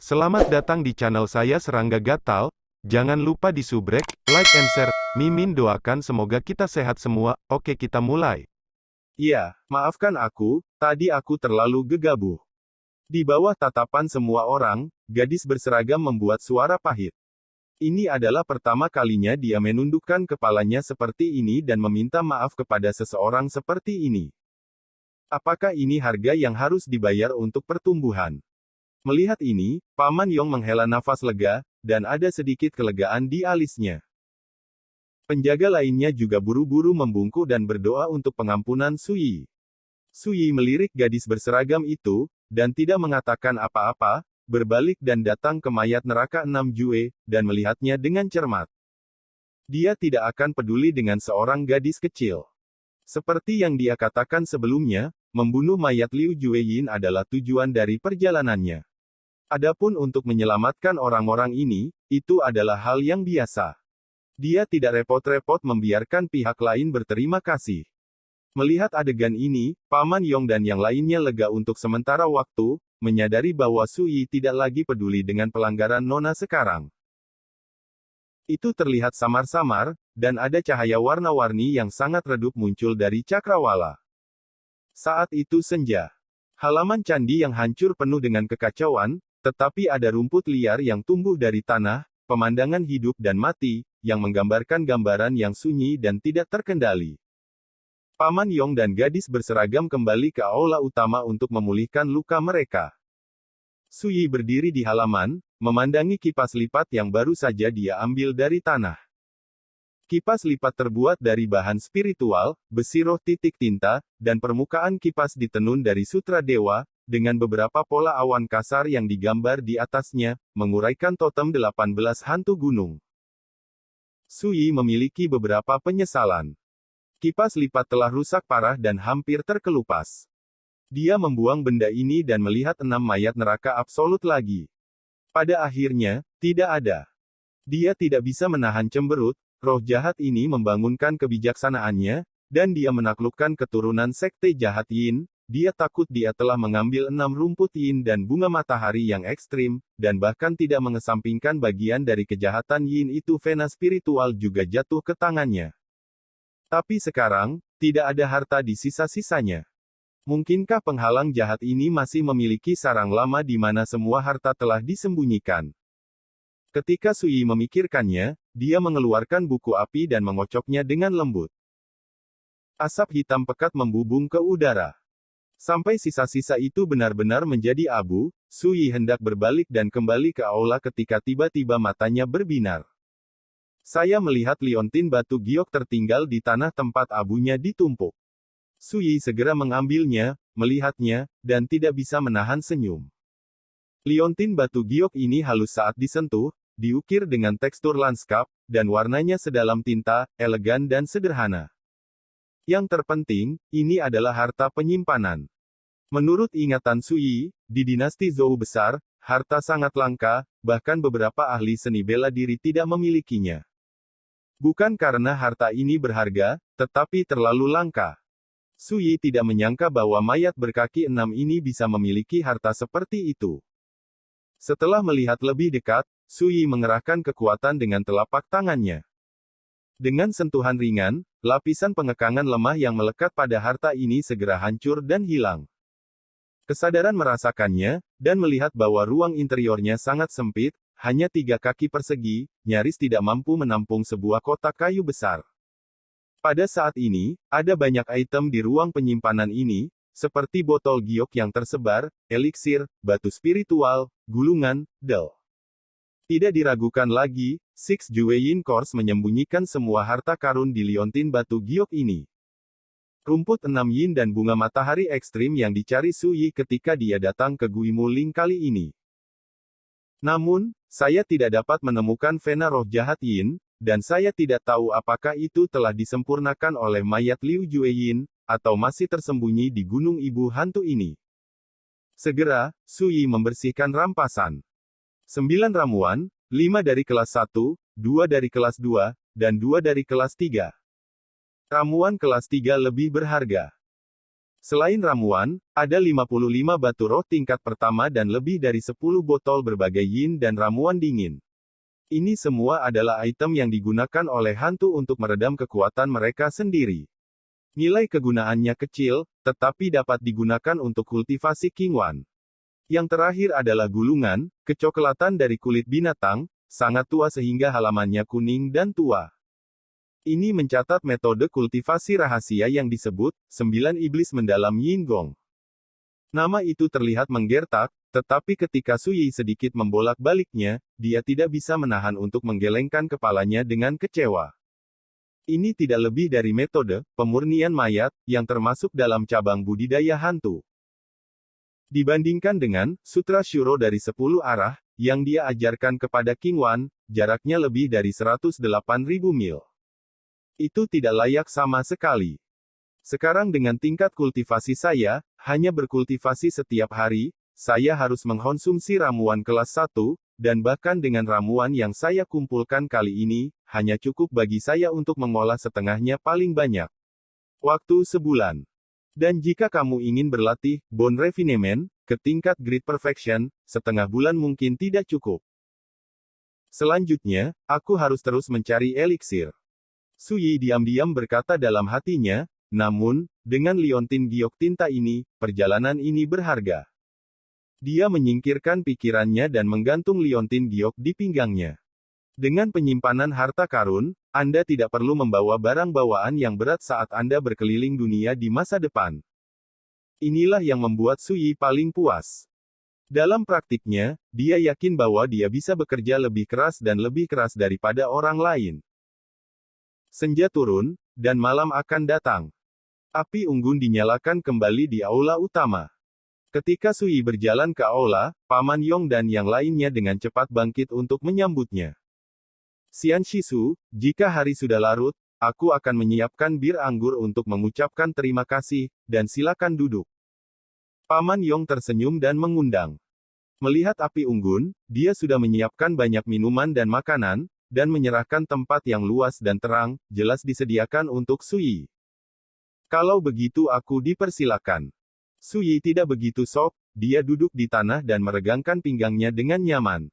Selamat datang di channel saya Serangga Gatal. Jangan lupa di subrek, like and share. Mimin doakan semoga kita sehat semua. Oke, kita mulai. Iya, maafkan aku, tadi aku terlalu gegabah. Di bawah tatapan semua orang, gadis berseragam membuat suara pahit. Ini adalah pertama kalinya dia menundukkan kepalanya seperti ini dan meminta maaf kepada seseorang seperti ini. Apakah ini harga yang harus dibayar untuk pertumbuhan? Melihat ini, Paman Yong menghela nafas lega, dan ada sedikit kelegaan di alisnya. Penjaga lainnya juga buru-buru membungkuk dan berdoa untuk pengampunan Suyi. Suyi melirik gadis berseragam itu, dan tidak mengatakan apa-apa, berbalik dan datang ke mayat neraka 6 Jue, dan melihatnya dengan cermat. Dia tidak akan peduli dengan seorang gadis kecil. Seperti yang dia katakan sebelumnya, membunuh mayat Liu Jueyin adalah tujuan dari perjalanannya. Adapun untuk menyelamatkan orang-orang ini, itu adalah hal yang biasa. Dia tidak repot-repot membiarkan pihak lain berterima kasih. Melihat adegan ini, Paman Yong dan yang lainnya lega untuk sementara waktu, menyadari bahwa Suyi tidak lagi peduli dengan pelanggaran Nona sekarang. Itu terlihat samar-samar, dan ada cahaya warna-warni yang sangat redup muncul dari cakrawala. Saat itu senja. Halaman candi yang hancur penuh dengan kekacauan, tetapi ada rumput liar yang tumbuh dari tanah, pemandangan hidup dan mati, yang menggambarkan gambaran yang sunyi dan tidak terkendali. Paman Yong dan gadis berseragam kembali ke aula utama untuk memulihkan luka mereka. Suyi berdiri di halaman, memandangi kipas lipat yang baru saja dia ambil dari tanah. Kipas lipat terbuat dari bahan spiritual, besi roh titik tinta, dan permukaan kipas ditenun dari sutra dewa, dengan beberapa pola awan kasar yang digambar di atasnya, menguraikan totem 18 hantu gunung. Suyi memiliki beberapa penyesalan. Kipas lipat telah rusak parah dan hampir terkelupas. Dia membuang benda ini dan melihat 6 mayat neraka absolut lagi. Pada akhirnya, tidak ada. Dia tidak bisa menahan cemberut, roh jahat ini membangunkan kebijaksanaannya, dan dia menaklukkan keturunan sekte jahat Yin. Dia takut dia telah mengambil 6 rumput Yin dan bunga matahari yang ekstrim, dan bahkan tidak mengesampingkan bagian dari kejahatan Yin itu. Vena spiritual juga jatuh ke tangannya. Tapi sekarang, tidak ada harta di sisa-sisanya. Mungkinkah penghalang jahat ini masih memiliki sarang lama di mana semua harta telah disembunyikan? Ketika Suyi memikirkannya, dia mengeluarkan buku api dan mengocoknya dengan lembut. Asap hitam pekat membubung ke udara. Sampai sisa-sisa itu benar-benar menjadi abu, Suyi hendak berbalik dan kembali ke aula ketika tiba-tiba matanya berbinar. Saya melihat liontin batu giok tertinggal di tanah tempat abunya ditumpuk. Suyi segera mengambilnya, melihatnya, dan tidak bisa menahan senyum. Liontin batu giok ini halus saat disentuh, diukir dengan tekstur lanskap, dan warnanya sedalam tinta, elegan dan sederhana. Yang terpenting, ini adalah harta penyimpanan. Menurut ingatan Suyi, di dinasti Zhou besar, harta sangat langka, bahkan beberapa ahli seni bela diri tidak memilikinya. Bukan karena harta ini berharga, tetapi terlalu langka. Suyi tidak menyangka bahwa mayat berkaki 6 ini bisa memiliki harta seperti itu. Setelah melihat lebih dekat, Suyi mengerahkan kekuatan dengan telapak tangannya. Dengan sentuhan ringan, lapisan pengekangan lemah yang melekat pada harta ini segera hancur dan hilang. Kesadaran merasakannya, dan melihat bahwa ruang interiornya sangat sempit, hanya 3 kaki persegi, nyaris tidak mampu menampung sebuah kotak kayu besar. Pada saat ini, ada banyak item di ruang penyimpanan ini, seperti botol giok yang tersebar, eliksir, batu spiritual, gulungan, del. Tidak diragukan lagi, Six Jueyin Course menyembunyikan semua harta karun di liontin batu giok ini. Rumput 6 Yin dan bunga matahari ekstrim yang dicari Suyi ketika dia datang ke Guimu Ling kali ini. Namun, saya tidak dapat menemukan vena roh jahat Yin, dan saya tidak tahu apakah itu telah disempurnakan oleh mayat Liu Jueyin, atau masih tersembunyi di gunung ibu hantu ini. Segera, Suyi membersihkan rampasan. 9 ramuan, 5 dari kelas 1, 2 dari kelas 2, dan 2 dari kelas 3. Ramuan kelas 3 lebih berharga. Selain ramuan, ada 55 batu roh tingkat pertama dan lebih dari 10 botol berbagai yin dan ramuan dingin. Ini semua adalah item yang digunakan oleh hantu untuk meredam kekuatan mereka sendiri. Nilai kegunaannya kecil, tetapi dapat digunakan untuk kultivasi Qingwan. Yang terakhir adalah gulungan, kecoklatan dari kulit binatang, sangat tua sehingga halamannya kuning dan tua. Ini mencatat metode kultivasi rahasia yang disebut, 9 iblis mendalam Yin Gong. Nama itu terlihat menggertak, tetapi ketika Sui sedikit membolak-baliknya, dia tidak bisa menahan untuk menggelengkan kepalanya dengan kecewa. Ini tidak lebih dari metode, pemurnian mayat, yang termasuk dalam cabang budidaya hantu. Dibandingkan dengan, Sutra Shuro dari 10 arah, yang dia ajarkan kepada Qingwan, jaraknya lebih dari 108.000 mil. Itu tidak layak sama sekali. Sekarang dengan tingkat kultivasi saya, hanya berkultivasi setiap hari, saya harus mengkonsumsi ramuan kelas 1, dan bahkan dengan ramuan yang saya kumpulkan kali ini, hanya cukup bagi saya untuk mengolah setengahnya paling banyak. Waktu sebulan. Dan jika kamu ingin berlatih, Bone Refinement, ke tingkat Great Perfection, setengah bulan mungkin tidak cukup. Selanjutnya, aku harus terus mencari eliksir. Sui diam-diam berkata dalam hatinya, namun, dengan liontin giok tinta ini, perjalanan ini berharga. Dia menyingkirkan pikirannya dan menggantung liontin giok di pinggangnya. Dengan penyimpanan harta karun, Anda tidak perlu membawa barang bawaan yang berat saat Anda berkeliling dunia di masa depan. Inilah yang membuat Sui paling puas. Dalam praktiknya, dia yakin bahwa dia bisa bekerja lebih keras dan lebih keras daripada orang lain. Senja turun, dan malam akan datang. Api unggun dinyalakan kembali di aula utama. Ketika Sui berjalan ke aula, Paman Yong dan yang lainnya dengan cepat bangkit untuk menyambutnya. Xian Shisu, jika hari sudah larut, aku akan menyiapkan bir anggur untuk mengucapkan terima kasih, dan silakan duduk. Paman Yong tersenyum dan mengundang. Melihat api unggun, dia sudah menyiapkan banyak minuman dan makanan, dan menyerahkan tempat yang luas dan terang, jelas disediakan untuk Sui. Kalau begitu aku dipersilakan. Sui tidak begitu sok, dia duduk di tanah dan meregangkan pinggangnya dengan nyaman.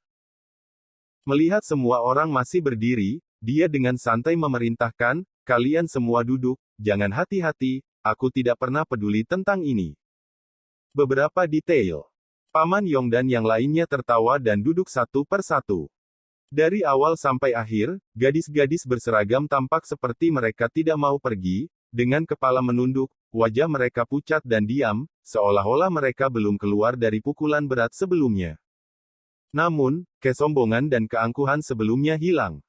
Melihat semua orang masih berdiri, dia dengan santai memerintahkan, kalian semua duduk, jangan hati-hati, aku tidak pernah peduli tentang ini. Beberapa detail. Paman Yong dan yang lainnya tertawa dan duduk satu per satu. Dari awal sampai akhir, gadis-gadis berseragam tampak seperti mereka tidak mau pergi, dengan kepala menunduk, wajah mereka pucat dan diam, seolah-olah mereka belum keluar dari pukulan berat sebelumnya. Namun, kesombongan dan keangkuhan sebelumnya hilang.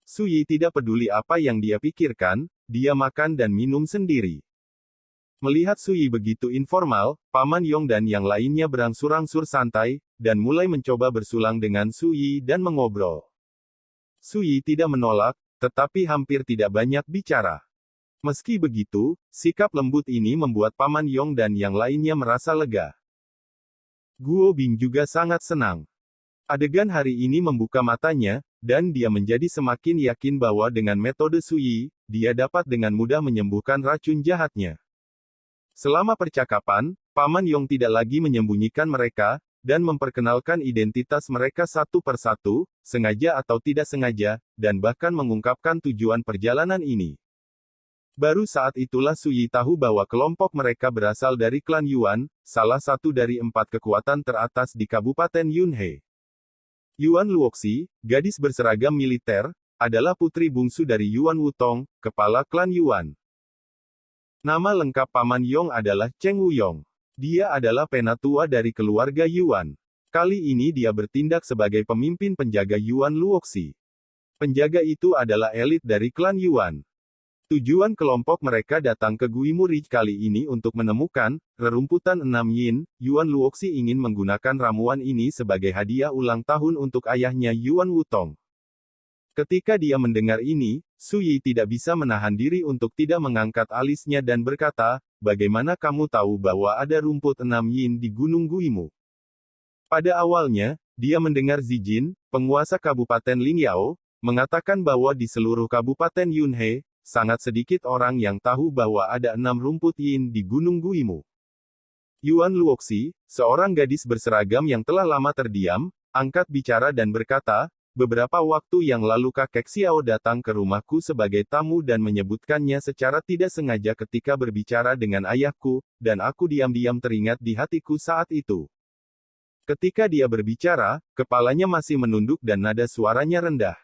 Sui tidak peduli apa yang dia pikirkan, dia makan dan minum sendiri. Melihat Sui begitu informal, Paman Yong dan yang lainnya berangsur-angsur santai, dan mulai mencoba bersulang dengan Sui dan mengobrol. Sui tidak menolak, tetapi hampir tidak banyak bicara. Meski begitu, sikap lembut ini membuat Paman Yong dan yang lainnya merasa lega. Guo Bing juga sangat senang. Adegan hari ini membuka matanya, dan dia menjadi semakin yakin bahwa dengan metode Sui, dia dapat dengan mudah menyembuhkan racun jahatnya. Selama percakapan, Paman Yong tidak lagi menyembunyikan mereka, dan memperkenalkan identitas mereka satu persatu, sengaja atau tidak sengaja, dan bahkan mengungkapkan tujuan perjalanan ini. Baru saat itulah Sui tahu bahwa kelompok mereka berasal dari klan Yuan, salah satu dari 4 kekuatan teratas di Kabupaten Yunhe. Yuan Luoxi, gadis berseragam militer, adalah putri bungsu dari Yuan Wutong, kepala klan Yuan. Nama lengkap Paman Yong adalah Cheng Wuyong. Dia adalah penatua dari keluarga Yuan. Kali ini dia bertindak sebagai pemimpin penjaga Yuan Luoxi. Penjaga itu adalah elit dari klan Yuan. Tujuan kelompok mereka datang ke Guimuri kali ini untuk menemukan rerumputan 6 yin. Yuan Luoxi ingin menggunakan ramuan ini sebagai hadiah ulang tahun untuk ayahnya Yuan Wutong. Ketika dia mendengar ini, Sui tidak bisa menahan diri untuk tidak mengangkat alisnya dan berkata, bagaimana kamu tahu bahwa ada rumput 6 yin di Gunung Guimu? Pada awalnya, dia mendengar Zijin, penguasa Kabupaten Lingyao, mengatakan bahwa di seluruh Kabupaten Yunhe, sangat sedikit orang yang tahu bahwa ada 6 rumput yin di Gunung Guimu. Yuan Luoxi, seorang gadis berseragam yang telah lama terdiam, angkat bicara dan berkata, beberapa waktu yang lalu kakek Xiao datang ke rumahku sebagai tamu dan menyebutkannya secara tidak sengaja ketika berbicara dengan ayahku, dan aku diam-diam teringat di hatiku saat itu. Ketika dia berbicara, kepalanya masih menunduk dan nada suaranya rendah.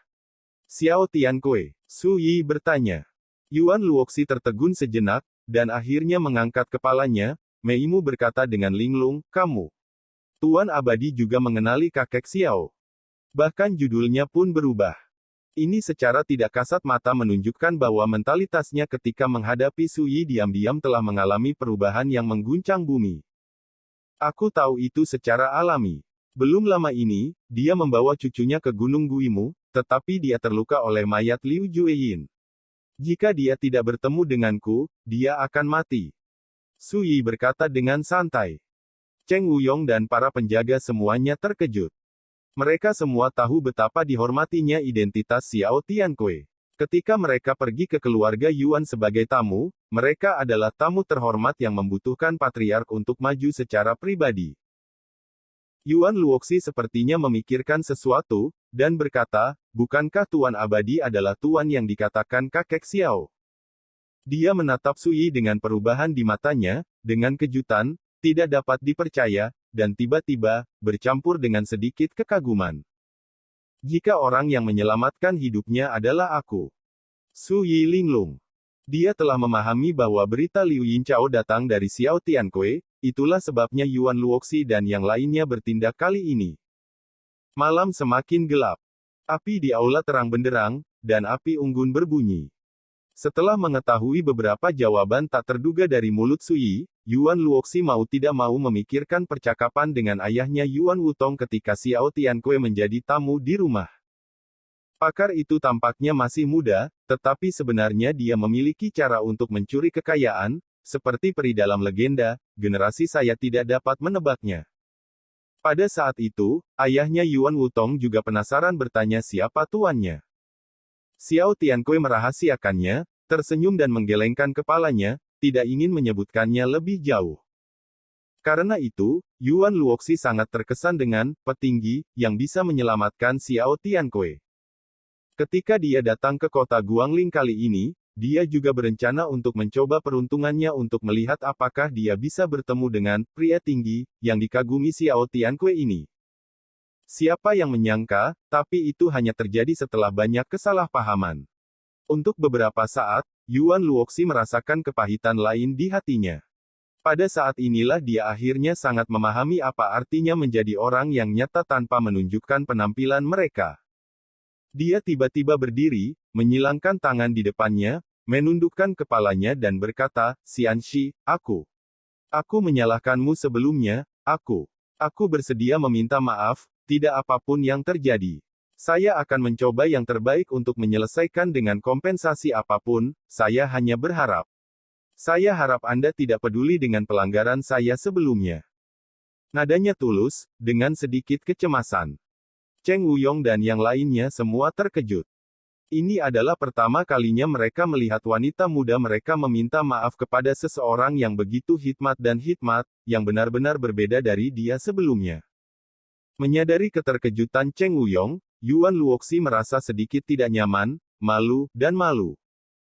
Xiao Tiankui, Su Yi bertanya. Yuan Luoxi tertegun sejenak, dan akhirnya mengangkat kepalanya. Meimu berkata dengan linglung, kamu. Tuan Abadi juga mengenali kakek Xiao. Bahkan judulnya pun berubah. Ini secara tidak kasat mata menunjukkan bahwa mentalitasnya ketika menghadapi Su Yi diam-diam telah mengalami perubahan yang mengguncang bumi. Aku tahu itu secara alami. Belum lama ini, dia membawa cucunya ke Gunung Guimu, tetapi dia terluka oleh mayat Liu Jueyin. Jika dia tidak bertemu denganku, dia akan mati. Su Yi berkata dengan santai. Cheng Wuyong dan para penjaga semuanya terkejut. Mereka semua tahu betapa dihormatinya identitas Xiao Tiankui. Ketika mereka pergi ke keluarga Yuan sebagai tamu, mereka adalah tamu terhormat yang membutuhkan patriark untuk maju secara pribadi. Yuan Luoxi sepertinya memikirkan sesuatu, dan berkata, bukankah Tuan Abadi adalah Tuan yang dikatakan kakek Xiao? Dia menatap Su Yi dengan perubahan di matanya, dengan kejutan, tidak dapat dipercaya, dan tiba-tiba, bercampur dengan sedikit kekaguman. Jika orang yang menyelamatkan hidupnya adalah aku. Su Yi linglung. Dia telah memahami bahwa berita Liu Yinchao datang dari Xiao Tiankui, itulah sebabnya Yuan Luoxi dan yang lainnya bertindak kali ini. Malam semakin gelap. Api di aula terang benderang, dan api unggun berbunyi. Setelah mengetahui beberapa jawaban tak terduga dari mulut Su Yi, Yuan Luoxi mau tidak mau memikirkan percakapan dengan ayahnya Yuan Wutong ketika Xiao Tiankui menjadi tamu di rumah. Pakar itu tampaknya masih muda, tetapi sebenarnya dia memiliki cara untuk mencuri kekayaan, seperti peri dalam legenda, generasi saya tidak dapat menebaknya. Pada saat itu, ayahnya Yuan Wutong juga penasaran bertanya siapa tuannya. Xiao Tiankui merahasiakannya, tersenyum dan menggelengkan kepalanya, tidak ingin menyebutkannya lebih jauh. Karena itu, Yuan Luoxi sangat terkesan dengan petinggi yang bisa menyelamatkan Xiao Tiankui. Ketika dia datang ke kota Guangling kali ini, dia juga berencana untuk mencoba peruntungannya untuk melihat apakah dia bisa bertemu dengan pria tinggi yang dikagumi Xiao Tiankui ini. Siapa yang menyangka, tapi itu hanya terjadi setelah banyak kesalahpahaman. Untuk beberapa saat, Yuan Luoxi merasakan kepahitan lain di hatinya. Pada saat inilah dia akhirnya sangat memahami apa artinya menjadi orang yang nyata tanpa menunjukkan penampilan mereka. Dia tiba-tiba berdiri, menyilangkan tangan di depannya, menundukkan kepalanya dan berkata, Xianxi, aku menyalahkanmu sebelumnya, aku bersedia meminta maaf, tidak apapun yang terjadi. Saya akan mencoba yang terbaik untuk menyelesaikan dengan kompensasi apapun, saya hanya berharap. Saya harap Anda tidak peduli dengan pelanggaran saya sebelumnya. Nadanya tulus, dengan sedikit kecemasan. Cheng Wuyong dan yang lainnya semua terkejut. Ini adalah pertama kalinya mereka melihat wanita muda mereka meminta maaf kepada seseorang yang begitu hikmat dan hikmat, yang benar-benar berbeda dari dia sebelumnya. Menyadari keterkejutan Cheng Wuyong, Yuan Luoxi merasa sedikit tidak nyaman, malu, dan malu.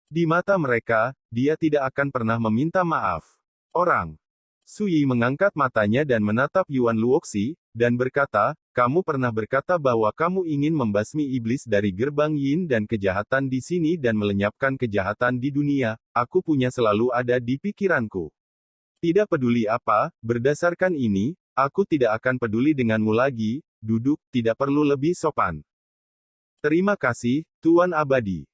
Di mata mereka, dia tidak akan pernah meminta maaf. Orang. Su Yi mengangkat matanya dan menatap Yuan Luoxi, dan berkata, kamu pernah berkata bahwa kamu ingin membasmi iblis dari gerbang yin dan kejahatan di sini dan melenyapkan kejahatan di dunia, aku punya selalu ada di pikiranku. Tidak peduli apa, berdasarkan ini, aku tidak akan peduli denganmu lagi, duduk, tidak perlu lebih sopan. Terima kasih, Tuan Abadi.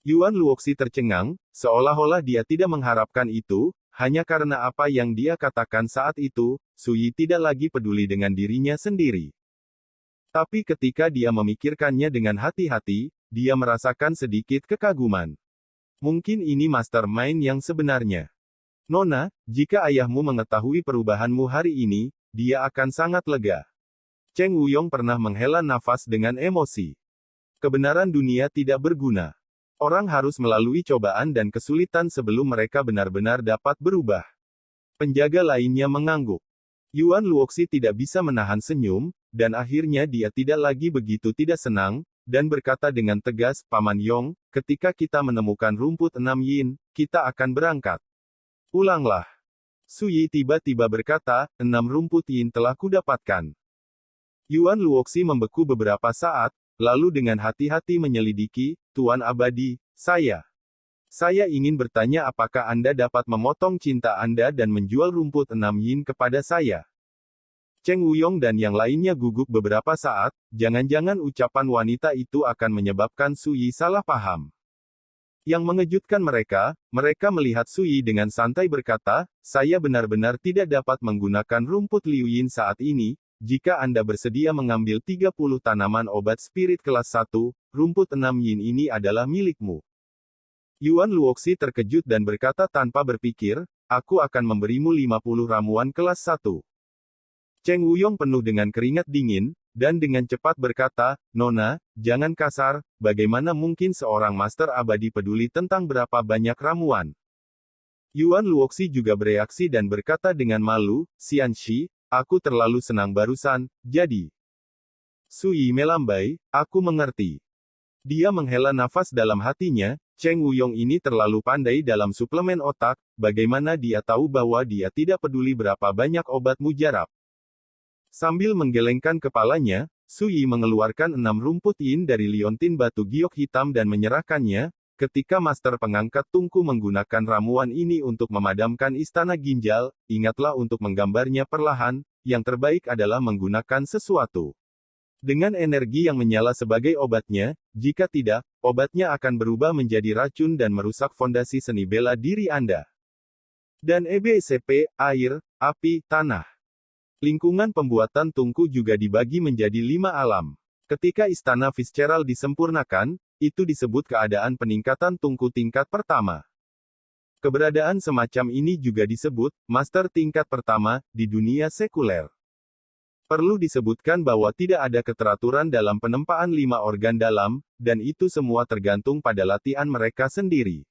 Yuan Luoxi tercengang, seolah-olah dia tidak mengharapkan itu, hanya karena apa yang dia katakan saat itu, Su Yi tidak lagi peduli dengan dirinya sendiri. Tapi ketika dia memikirkannya dengan hati-hati, dia merasakan sedikit kekaguman. Mungkin ini mastermind yang sebenarnya. Nona, jika ayahmu mengetahui perubahanmu hari ini, dia akan sangat lega. Cheng Wuyong pernah menghela nafas dengan emosi. Kebenaran dunia tidak berguna. Orang harus melalui cobaan dan kesulitan sebelum mereka benar-benar dapat berubah. Penjaga lainnya mengangguk. Yuan Luoxi tidak bisa menahan senyum, dan akhirnya dia tidak lagi begitu tidak senang, dan berkata dengan tegas, Paman Yong, ketika kita menemukan rumput 6 yin, kita akan berangkat. Ulanglah. Su Yi tiba-tiba berkata, 6 rumput yin telah kudapatkan. Yuan Luoxi membeku beberapa saat, lalu dengan hati-hati menyelidiki, Tuan Abadi, Saya ingin bertanya apakah Anda dapat memotong cinta Anda dan menjual rumput 6 yin kepada saya. Cheng Wuyong dan yang lainnya gugup beberapa saat, jangan-jangan ucapan wanita itu akan menyebabkan Su Yi salah paham. Yang mengejutkan mereka melihat Su Yi dengan santai berkata, saya benar-benar tidak dapat menggunakan rumput Liu Yin saat ini. Jika Anda bersedia mengambil 30 tanaman obat spirit kelas 1, rumput 6 yin ini adalah milikmu. Yuan Luoxi terkejut dan berkata tanpa berpikir, aku akan memberimu 50 ramuan kelas 1. Cheng Wuyong penuh dengan keringat dingin, dan dengan cepat berkata, Nona, jangan kasar, bagaimana mungkin seorang master abadi peduli tentang berapa banyak ramuan? Yuan Luoxi juga bereaksi dan berkata dengan malu, Xianxi, aku terlalu senang barusan, jadi. Su Yi melambai, aku mengerti. Dia menghela nafas dalam hatinya, Cheng Wuyong ini terlalu pandai dalam suplemen otak, bagaimana dia tahu bahwa dia tidak peduli berapa banyak obat mujarab. Sambil menggelengkan kepalanya, Su Yi mengeluarkan 6 rumput yin dari liontin batu giok hitam dan menyerahkannya, ketika master pengangkat tungku menggunakan ramuan ini untuk memadamkan istana ginjal, ingatlah untuk menggambarnya perlahan, yang terbaik adalah menggunakan sesuatu dengan energi yang menyala sebagai obatnya, jika tidak, obatnya akan berubah menjadi racun dan merusak fondasi seni bela diri Anda. Dan EBCP, air, api, tanah. Lingkungan pembuatan tungku juga dibagi menjadi 5 alam. Ketika istana Fitzgerald disempurnakan, itu disebut keadaan peningkatan tungku tingkat pertama. Keberadaan semacam ini juga disebut master tingkat pertama di dunia sekuler. Perlu disebutkan bahwa tidak ada keteraturan dalam penempaan 5 organ dalam, dan itu semua tergantung pada latihan mereka sendiri.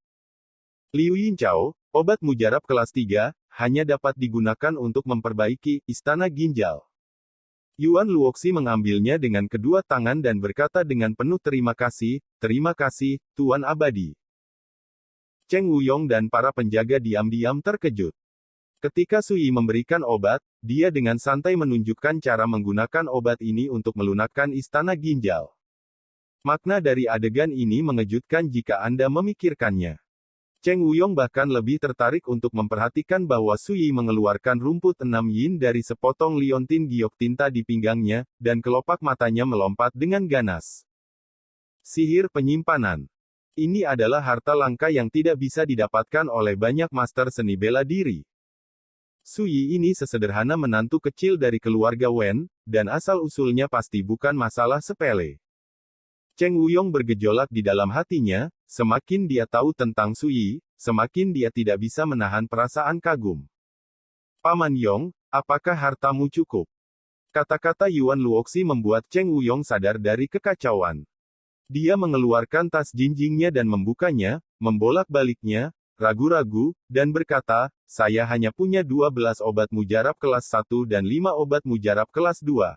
Liu Yinchao, obat mujarab kelas 3, hanya dapat digunakan untuk memperbaiki istana ginjal. Yuan Luoxi mengambilnya dengan kedua tangan dan berkata dengan penuh terima kasih, Tuan Abadi. Cheng Wuyong dan para penjaga diam-diam terkejut. Ketika Su Yi memberikan obat, dia dengan santai menunjukkan cara menggunakan obat ini untuk melunakkan istana ginjal. Makna dari adegan ini mengejutkan jika Anda memikirkannya. Cheng Wuyong bahkan lebih tertarik untuk memperhatikan bahwa Su Yi mengeluarkan rumput 6 yin dari sepotong liontin giok tinta di pinggangnya, dan kelopak matanya melompat dengan ganas. Sihir penyimpanan. Ini adalah harta langka yang tidak bisa didapatkan oleh banyak master seni bela diri. Su Yi ini sesederhana menantu kecil dari keluarga Wen, dan asal-usulnya pasti bukan masalah sepele. Cheng Wuyong bergejolak di dalam hatinya, semakin dia tahu tentang Su Yi, semakin dia tidak bisa menahan perasaan kagum. Paman Yong, apakah hartamu cukup? Kata-kata Yuan Luoxi membuat Cheng Wuyong sadar dari kekacauan. Dia mengeluarkan tas jinjingnya dan membukanya, membolak-baliknya, ragu-ragu, dan berkata, saya hanya punya 12 obat mujarab kelas 1 dan 5 obat mujarab kelas 2.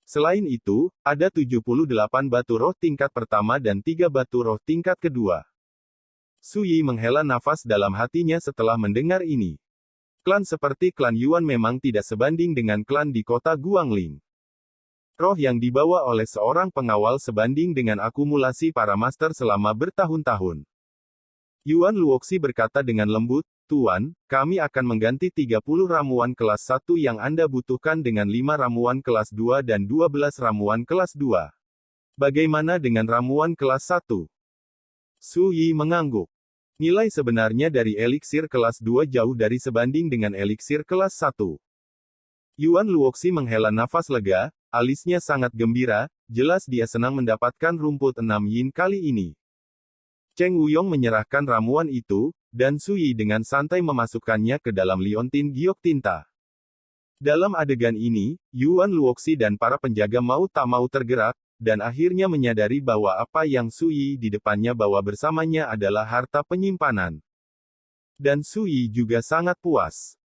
Selain itu, ada 78 batu roh tingkat pertama dan 3 batu roh tingkat kedua. Su Yi menghela nafas dalam hatinya setelah mendengar ini. Klan seperti klan Yuan memang tidak sebanding dengan klan di kota Guangling. Roh yang dibawa oleh seorang pengawal sebanding dengan akumulasi para master selama bertahun-tahun. Yuan Luoxi berkata dengan lembut, Tuan, kami akan mengganti 30 ramuan kelas 1 yang Anda butuhkan dengan 5 ramuan kelas 2 dan 12 ramuan kelas 2. Bagaimana dengan ramuan kelas 1? Su Yi mengangguk. Nilai sebenarnya dari eliksir kelas 2 jauh dari sebanding dengan eliksir kelas 1. Yuan Luoxi menghela nafas lega, alisnya sangat gembira, jelas dia senang mendapatkan rumput 6 yin kali ini. Cheng Wuyong menyerahkan ramuan itu, dan Su Yi dengan santai memasukkannya ke dalam liontin giok tinta. Dalam adegan ini, Yuan Luoxi dan para penjaga mau tak mau tergerak, dan akhirnya menyadari bahwa apa yang Sui di depannya bawa bersamanya adalah harta penyimpanan. Dan Sui juga sangat puas.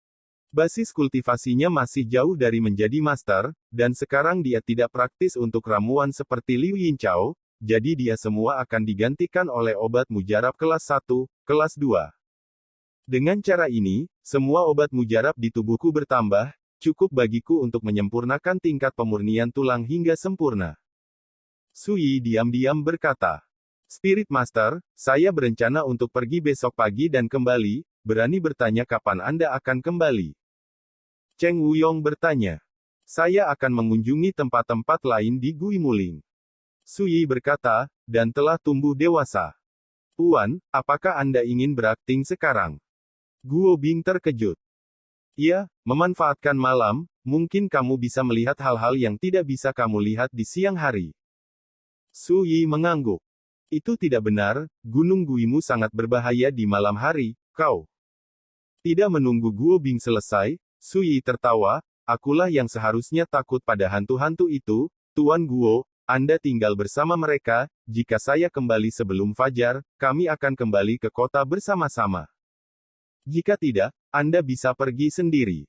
Basis kultivasinya masih jauh dari menjadi master, dan sekarang dia tidak praktis untuk ramuan seperti Liu Yinchao, jadi dia semua akan digantikan oleh obat mujarab kelas 1, kelas 2. Dengan cara ini, semua obat mujarab di tubuhku bertambah, cukup bagiku untuk menyempurnakan tingkat pemurnian tulang hingga sempurna. Sui diam-diam berkata, Spirit Master, saya berencana untuk pergi besok pagi dan kembali, berani bertanya kapan Anda akan kembali? Cheng Wuyong bertanya. Saya akan mengunjungi tempat-tempat lain di Gui Muling. Sui berkata, dan telah tumbuh dewasa. Tuan, apakah Anda ingin berakting sekarang? Guo Bing terkejut. Iya, memanfaatkan malam, mungkin kamu bisa melihat hal-hal yang tidak bisa kamu lihat di siang hari. Sui mengangguk. Itu tidak benar, Gunung Guimu sangat berbahaya di malam hari, kau. Tidak menunggu Guo Bing selesai, Sui tertawa, akulah yang seharusnya takut pada hantu-hantu itu, Tuan Guo, Anda tinggal bersama mereka, jika saya kembali sebelum fajar, kami akan kembali ke kota bersama-sama. Jika tidak, Anda bisa pergi sendiri.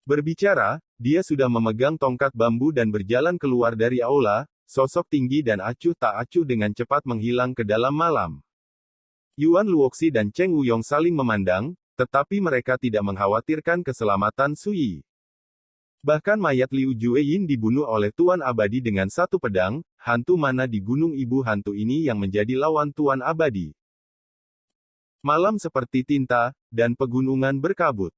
Berbicara, dia sudah memegang tongkat bambu dan berjalan keluar dari aula, sosok tinggi dan acuh tak acuh dengan cepat menghilang ke dalam malam. Yuan Luoxi dan Cheng Wuyong saling memandang, tetapi mereka tidak mengkhawatirkan keselamatan Sui. Bahkan mayat Liu Jueyin dibunuh oleh Tuan Abadi dengan satu pedang, hantu mana di gunung ibu hantu ini yang menjadi lawan Tuan Abadi. Malam seperti tinta, dan pegunungan berkabut.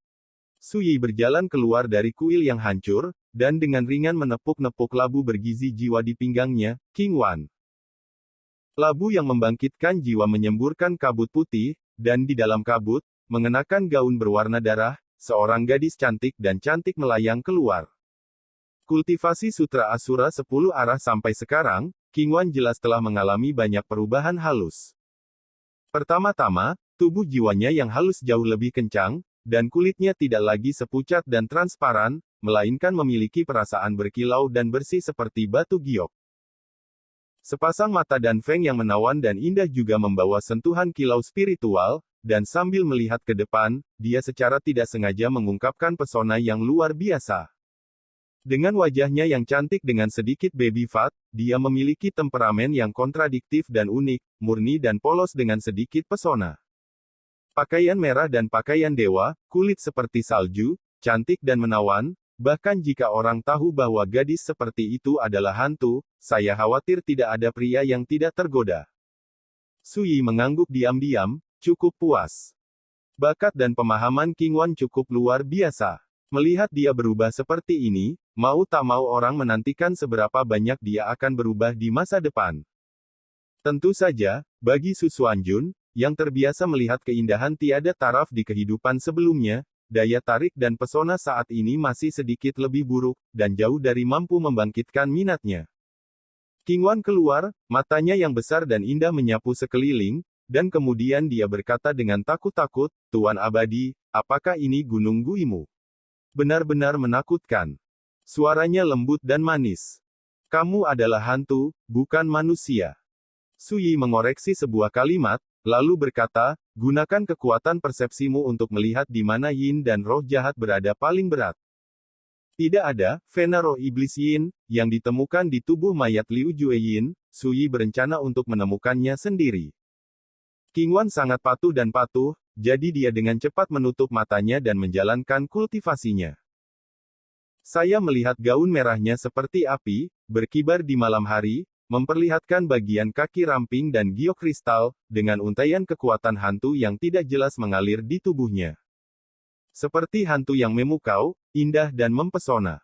Sui berjalan keluar dari kuil yang hancur, dan dengan ringan menepuk-nepuk labu bergizi jiwa di pinggangnya, King Wan. Labu yang membangkitkan jiwa menyemburkan kabut putih, dan di dalam kabut, mengenakan gaun berwarna darah, seorang gadis cantik dan cantik melayang keluar. Kultivasi Sutra Asura 10 arah sampai sekarang, King Wan jelas telah mengalami banyak perubahan halus. Pertama-tama, tubuh jiwanya yang halus jauh lebih kencang, dan kulitnya tidak lagi sepucat dan transparan, melainkan memiliki perasaan berkilau dan bersih seperti batu giok. Sepasang mata dan feng yang menawan dan indah juga membawa sentuhan kilau spiritual, dan sambil melihat ke depan, dia secara tidak sengaja mengungkapkan pesona yang luar biasa. Dengan wajahnya yang cantik dengan sedikit baby fat, dia memiliki temperamen yang kontradiktif dan unik, murni dan polos dengan sedikit pesona. Pakaian merah dan pakaian dewa, kulit seperti salju, cantik dan menawan, bahkan jika orang tahu bahwa gadis seperti itu adalah hantu, saya khawatir tidak ada pria yang tidak tergoda. Sui mengangguk diam-diam, cukup puas. Bakat dan pemahaman King Wan cukup luar biasa. Melihat dia berubah seperti ini, mau tak mau orang menantikan seberapa banyak dia akan berubah di masa depan. Tentu saja, bagi Su Xuanjun, yang terbiasa melihat keindahan tiada taraf di kehidupan sebelumnya, daya tarik dan pesona saat ini masih sedikit lebih buruk, dan jauh dari mampu membangkitkan minatnya. King Wan keluar, matanya yang besar dan indah menyapu sekeliling, dan kemudian dia berkata dengan takut-takut, Tuan Abadi, apakah ini Gunung Guimu? Benar-benar menakutkan. Suaranya lembut dan manis. Kamu adalah hantu, bukan manusia. Sui mengoreksi sebuah kalimat, lalu berkata, gunakan kekuatan persepsimu untuk melihat di mana yin dan roh jahat berada paling berat. Tidak ada, vena roh iblis yin, yang ditemukan di tubuh mayat Liu Jueyin, Sui berencana untuk menemukannya sendiri. King Wan sangat patuh dan patuh, jadi dia dengan cepat menutup matanya dan menjalankan kultivasinya. Saya melihat gaun merahnya seperti api, berkibar di malam hari, memperlihatkan bagian kaki ramping dan giok kristal, dengan untaian kekuatan hantu yang tidak jelas mengalir di tubuhnya. Seperti hantu yang memukau, indah dan mempesona.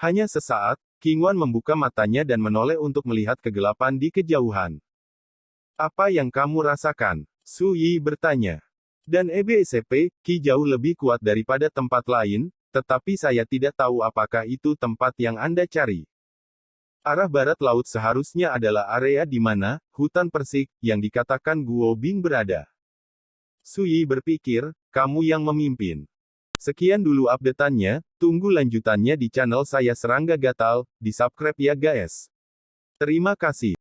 Hanya sesaat, King Wan membuka matanya dan menoleh untuk melihat kegelapan di kejauhan. Apa yang kamu rasakan? Su Yi bertanya. Dan EBSP, Ki jauh lebih kuat daripada tempat lain, tetapi saya tidak tahu apakah itu tempat yang Anda cari. Arah barat laut seharusnya adalah area di mana, hutan persik, yang dikatakan Guo Bing berada. Su Yi berpikir, kamu yang memimpin. Sekian dulu update-annya, tunggu lanjutannya di channel saya Serangga Gatal, di subscribe ya guys. Terima kasih.